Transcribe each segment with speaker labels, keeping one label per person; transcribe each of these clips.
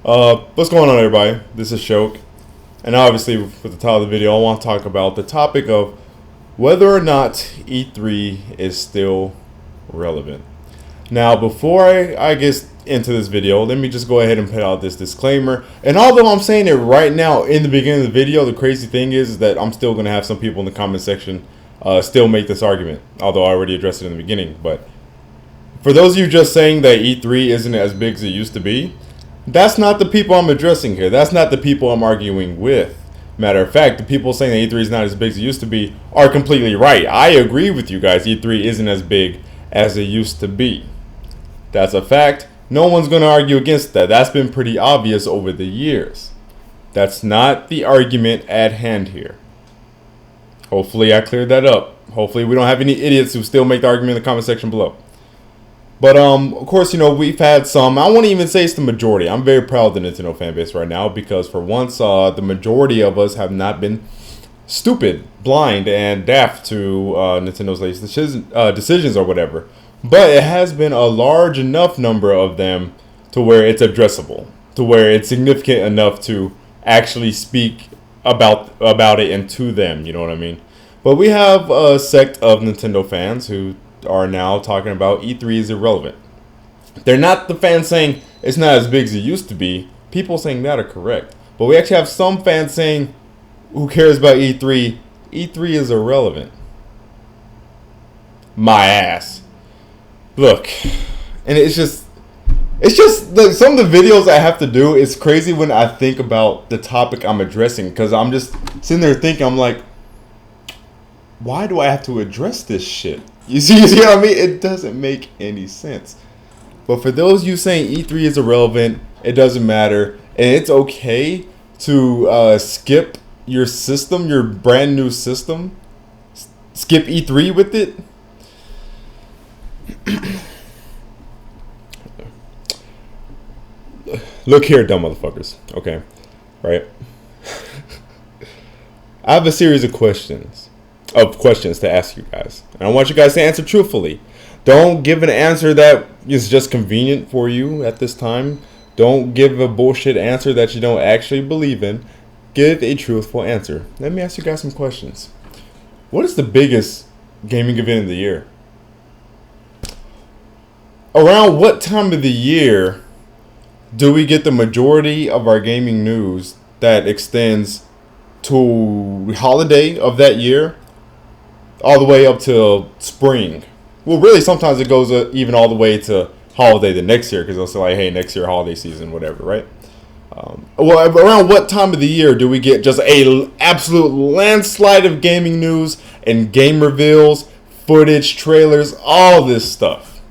Speaker 1: What's going on, everybody? This is Shok, and obviously, with the title of the video, I want to talk about the topic of whether or not E3 is still relevant. Now, before I get into this video, let me just go ahead and put out this disclaimer. And although I'm saying it right now in the beginning of the video, the crazy thing is that I'm still going to have some people in the comment section still make this argument, although I already addressed it in the beginning. But for those of you just saying that E3 isn't as big as it used to be, that's not the people I'm addressing here. That's not the people I'm arguing with. Matter of fact, the people saying that E3 is not as big as it used to be are completely right. I agree with you guys. E3 isn't as big as it used to be. That's a fact. No one's going to argue against that. That's been pretty obvious over the years. That's not the argument at hand here. Hopefully I cleared that up. Hopefully we don't have any idiots who still make the argument in the comment section below. But of course, we've had some. I won't even say it's the majority. I'm very proud of the Nintendo fan base right now because for once, the majority of us have not been stupid, blind, and daft to Nintendo's latest decisions or whatever. But it has been a large enough number of them to where it's addressable, to where it's significant enough to actually speak about it and to them. You know what I mean? But we have a sect of Nintendo fans who are now talking about E3 is irrelevant. They're not the fans saying it's not as big as it used to be. People saying that are correct. But we actually have some fans saying, who cares about E3? E3 is irrelevant. My ass. Look, and it's just like some of the videos I have to do. It's crazy when I think about the topic I'm addressing because I'm just sitting there thinking, I'm like, why do I have to address this shit? You see what I mean? It doesn't make any sense. But for those of you saying E3 is irrelevant, it doesn't matter, and it's okay to skip your system, your brand new system, skip E3 with it. Look here, dumb motherfuckers. Okay, right? I have a series of questions to ask you guys, and I want you guys to answer truthfully. Don't give an answer that is just convenient for you at this time. Don't give a bullshit answer that you don't actually believe in. Give a truthful answer. Let me ask you guys some questions. What is the biggest gaming event of the year? Around what time of the year do we get the majority of our gaming news that extends to holiday of that year all the way up to spring? Well, really, sometimes it goes even all the way to holiday the next year because they'll say, like, hey, next year, holiday season, whatever, right? Well, around what time of the year do we get just a absolute landslide of gaming news and game reveals, footage, trailers, all this stuff?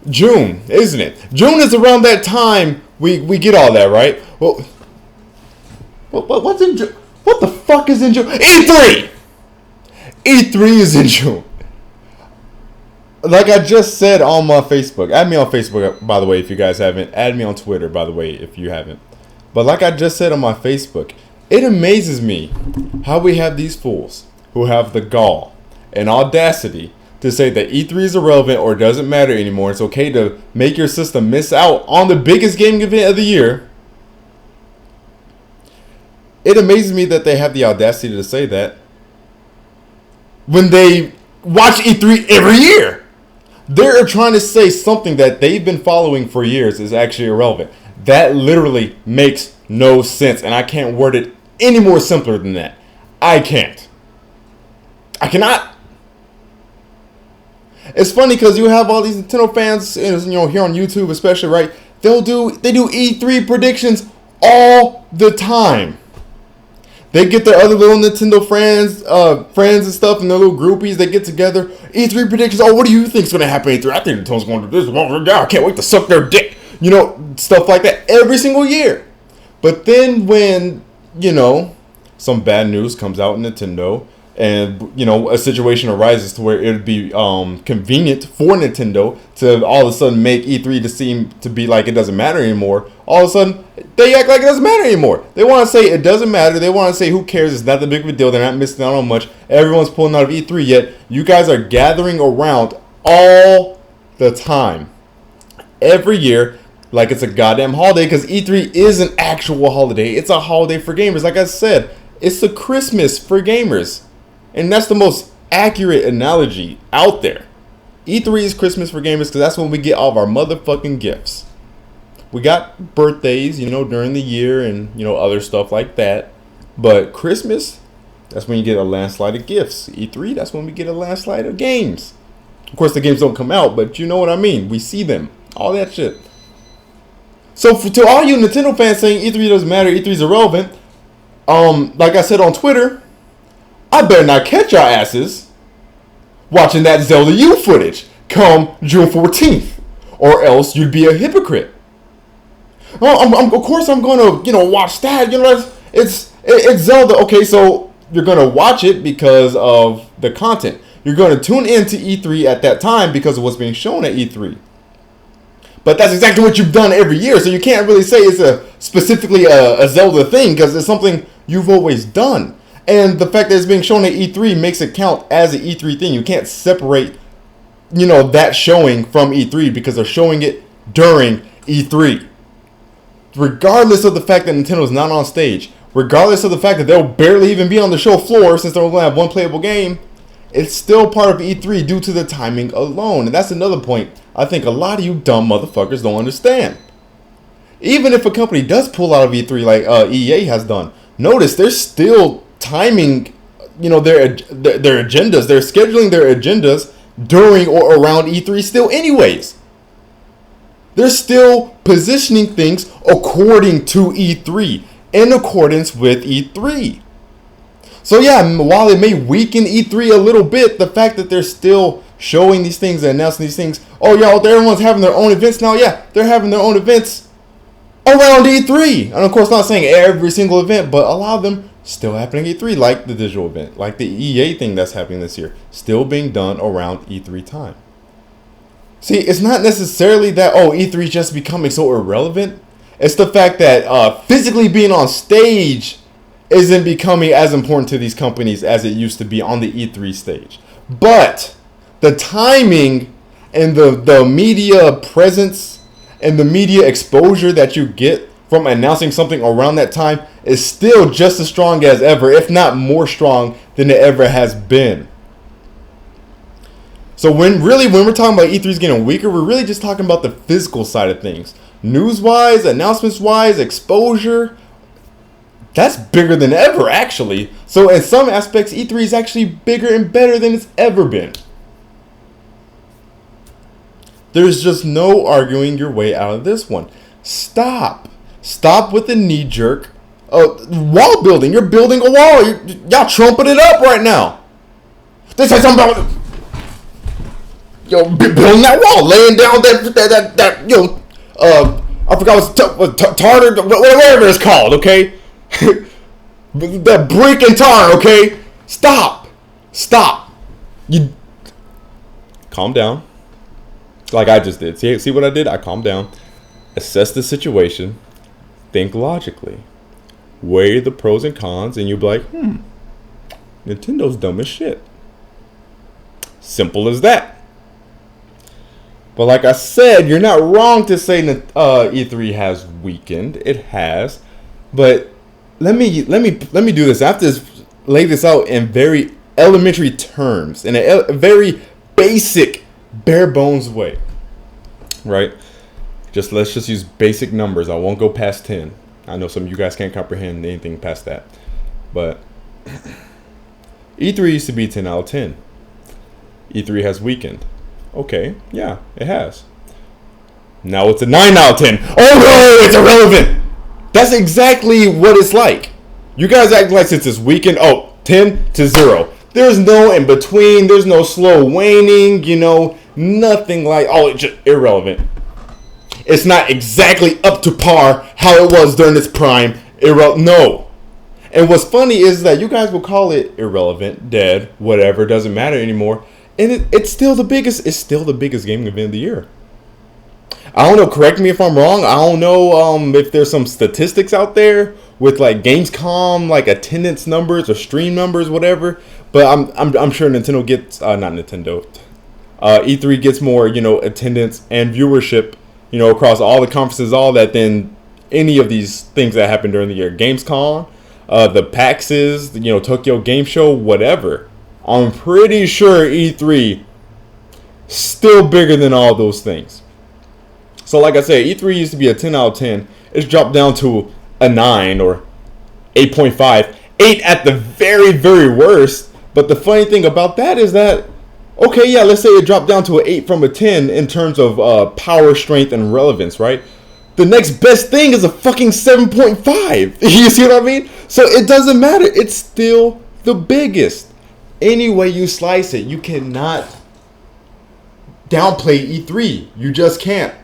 Speaker 1: June, isn't it? June is around that time we get all that, right? Well, what's in June? What the fuck is in June? E3! E3 is in June. Like I just said on my Facebook. Add me on Facebook, by the way, if you guys haven't. Add me on Twitter, by the way, if you haven't. But like I just said on my Facebook, it amazes me how we have these fools who have the gall and audacity to say that E3 is irrelevant or doesn't matter anymore. It's okay to make your system miss out on the biggest gaming event of the year. It amazes me that they have the audacity to say that when they watch E3 every year. They're trying to say something that they've been following for years is actually irrelevant. That literally makes no sense, and I can't word it any more simpler than that. I can't. I cannot. It's funny because you have all these Nintendo fans, here on YouTube especially, right? They do E3 predictions all the time. They get their other little Nintendo friends and stuff, and their little groupies. They get together. E3 predictions. Oh, what do you think's gonna happen at E3? I think Nintendo's going to do this. I can't wait to suck their dick. Stuff like that every single year. But then when some bad news comes out in Nintendo, and a situation arises to where it would be convenient for Nintendo to all of a sudden make E3 to seem to be like it doesn't matter anymore. All of a sudden they act like it doesn't matter anymore. They want to say it doesn't matter. They want to say who cares, it's not that big of a deal, they're not missing out on much, everyone's pulling out of E3, yet you guys are gathering around all the time every year like it's a goddamn holiday, because E3 is an actual holiday. It's a holiday for gamers. Like I said, it's a Christmas for gamers. And that's the most accurate analogy out there. E3 is Christmas for gamers because that's when we get all of our motherfucking gifts. We got birthdays, during the year and, other stuff like that. But Christmas, that's when you get a landslide of gifts. E3, that's when we get a landslide of games. Of course, the games don't come out, but you know what I mean. We see them. All that shit. So to all you Nintendo fans saying E3 doesn't matter, E3 is irrelevant, like I said on Twitter, I better not catch your asses watching that Zelda U footage come June 14th, or else you'd be a hypocrite. Of course I'm going to, watch that. It's Zelda. Okay, so you're going to watch it because of the content. You're going to tune into E3 at that time because of what's being shown at E3. But that's exactly what you've done every year, so you can't really say it's specifically a Zelda thing because it's something you've always done. And the fact that it's being shown at E3 makes it count as an E3 thing. You can't separate, that showing from E3 because they're showing it during E3. Regardless of the fact that Nintendo's not on stage, regardless of the fact that they'll barely even be on the show floor since they're only going to have one playable game, it's still part of E3 due to the timing alone. And that's another point I think a lot of you dumb motherfuckers don't understand. Even if a company does pull out of E3 like EA has done, notice they're still timing, their agendas. They're scheduling their agendas during or around E3 still anyways. They're still positioning things according to E3, in accordance with E3. So yeah, while it may weaken E3 a little bit, the fact that they're still showing these things and announcing these things, everyone's having their own events now. Yeah, they're having their own events around E3. And of course, not saying every single event, but a lot of them still happening at E3, like the digital event, like the EA thing that's happening this year, still being done around E3 time. See, it's not necessarily that, E3 is just becoming so irrelevant. It's the fact that physically being on stage isn't becoming as important to these companies as it used to be on the E3 stage. But the timing and the media presence and the media exposure that you get from announcing something around that time is still just as strong as ever, if not more strong than it ever has been. So when we're talking about E3's getting weaker, we're really just talking about the physical side of things. News-wise, announcements-wise, exposure, that's bigger than ever, actually. So in some aspects, E3 is actually bigger and better than it's ever been. There's just no arguing your way out of this one. Stop with the knee-jerk wall building. You're building a wall. Y'all trumping it up right now. They say something about building that wall, laying down that I forgot what's tartar, whatever it's called, okay? That brick and tar, okay? Stop. You calm down. Like I just did. See what I did? I calmed down. Assess the situation. Think logically. Weigh the pros and cons, and you'll be like, Nintendo's dumb as shit. Simple as that. But like I said, you're not wrong to say that E3 has weakened. It has. But let me do this. I have to lay this out in very elementary terms, in a very basic, bare bones way. Right? Let's just use basic numbers. I won't go past 10. I know some of you guys can't comprehend anything past that. But E3 used to be 10 out of 10. E3 has weakened. Okay, yeah, it has. Now it's a 9 out of 10. Oh no, it's irrelevant. That's exactly what it's like. You guys act like since it's weakened, 10 to 0. There's no in between. There's no slow waning, nothing like, it's just irrelevant. It's not exactly up to par how it was during its prime. No. And what's funny is that you guys will call it irrelevant, dead, whatever, doesn't matter anymore. And it's still the biggest gaming event of the year. I don't know, correct me if I'm wrong. I don't know if there's some statistics out there with like Gamescom, like attendance numbers or stream numbers, whatever. But I'm sure Nintendo gets E3 gets more, attendance and viewership, across all the conferences, all that, than any of these things that happened during the year. Gamescom, the PAXs, Tokyo Game Show, whatever. I'm pretty sure E3 still bigger than all those things. So like I said, E3 used to be a 10 out of 10. It's dropped down to a 9 or 8.5. 8 at the very, very worst. But the funny thing about that is that, okay, yeah, let's say it dropped down to an 8 from a 10 in terms of power, strength, and relevance, right? The next best thing is a fucking 7.5. You see what I mean? So it doesn't matter. It's still the biggest. Any way you slice it, you cannot downplay E3. You just can't.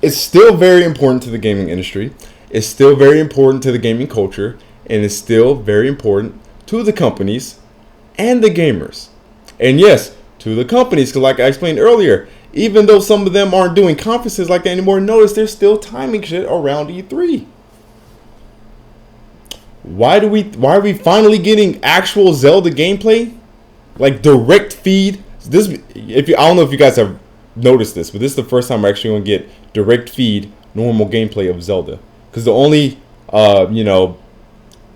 Speaker 1: It's still very important to the gaming industry. It's still very important to the gaming culture. And it's still very important to the companies and the gamers. And yes, to the companies, because like I explained earlier, even though some of them aren't doing conferences like that anymore, notice they're still timing shit around E3. Why are we finally getting actual Zelda gameplay? Like direct feed. I don't know if you guys have noticed this, but this is the first time we're actually going to get direct feed normal gameplay of Zelda. Because the only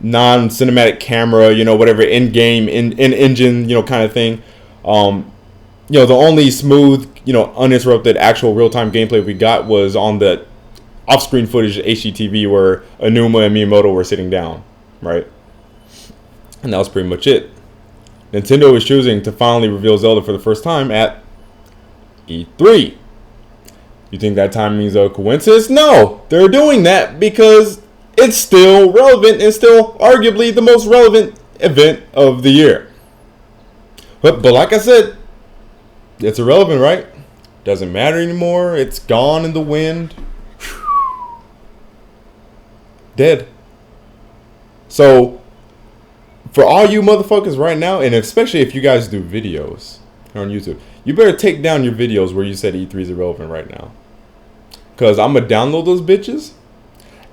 Speaker 1: non-cinematic camera, whatever, in-game, in-engine, kind of thing. The only smooth, uninterrupted actual real-time gameplay we got was on the off-screen footage HDTV where Anuma and Miyamoto were sitting down, right? And that was pretty much it. Nintendo is choosing to finally reveal Zelda for the first time at E3. You think that timing is a coincidence? No, they're doing that because it's still relevant and still arguably the most relevant event of the year. But like I said, it's irrelevant, right? Doesn't matter anymore. It's gone in the wind. Dead. So, for all you motherfuckers right now, and especially if you guys do videos on YouTube, you better take down your videos where you said E3 is irrelevant right now. Because I'm going to download those bitches.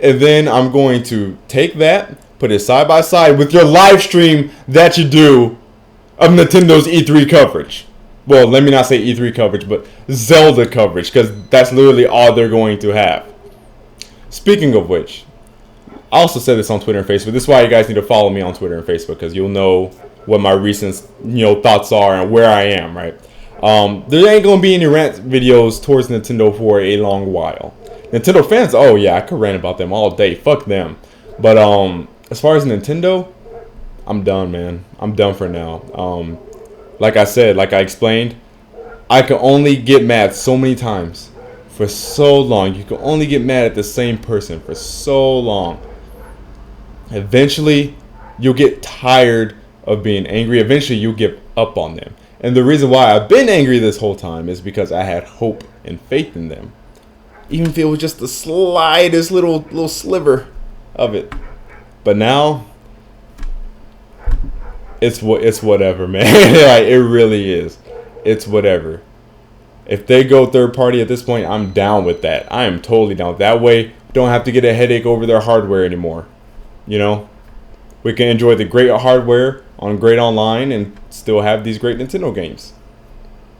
Speaker 1: And then I'm going to take that, put it side by side with your live stream that you do of Nintendo's E3 coverage. Well, let me not say E3 coverage, but Zelda coverage, because that's literally all they're going to have. Speaking of which, I also said this on Twitter and Facebook. This is why you guys need to follow me on Twitter and Facebook, because you'll know what my recent thoughts are and where I am, right? There ain't going to be any rant videos towards Nintendo for a long while. Nintendo fans, oh yeah, I could rant about them all day. Fuck them. But as far as Nintendo, I'm done, man. I'm done for now. Like I said, like I explained, I can only get mad so many times for so long. You can only get mad at the same person for so long. Eventually, you'll get tired of being angry. Eventually, you'll give up on them. And the reason why I've been angry this whole time is because I had hope and faith in them. Even if it was just the slightest little sliver of it. But now, it's whatever, man. Like, it really is. It's whatever. If they go third party at this point, I'm down with that. I am totally down. That way, don't have to get a headache over their hardware anymore. We can enjoy the great hardware on great online and still have these great Nintendo games.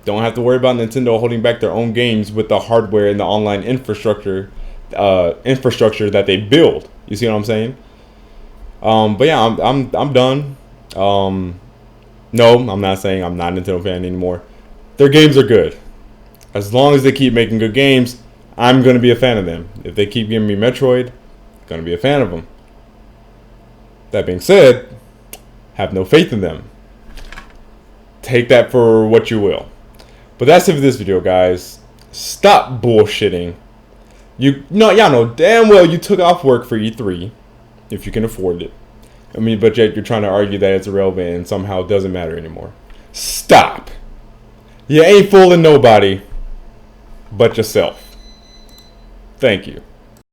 Speaker 1: Don't have to worry about Nintendo holding back their own games with the hardware and the online infrastructure that they build. You see what I'm saying? But yeah, I'm done. No, I'm not saying I'm not a Nintendo fan anymore. Their games are good. As long as they keep making good games, I'm going to be a fan of them. If they keep giving me Metroid, I'm going to be a fan of them. That being said, have no faith in them. Take that for what you will. But that's it for this video, guys. Stop bullshitting. Y'all know damn well you took off work for E3, if you can afford it. But yet you're trying to argue that it's irrelevant and somehow it doesn't matter anymore. Stop. You ain't fooling nobody but yourself. Thank you.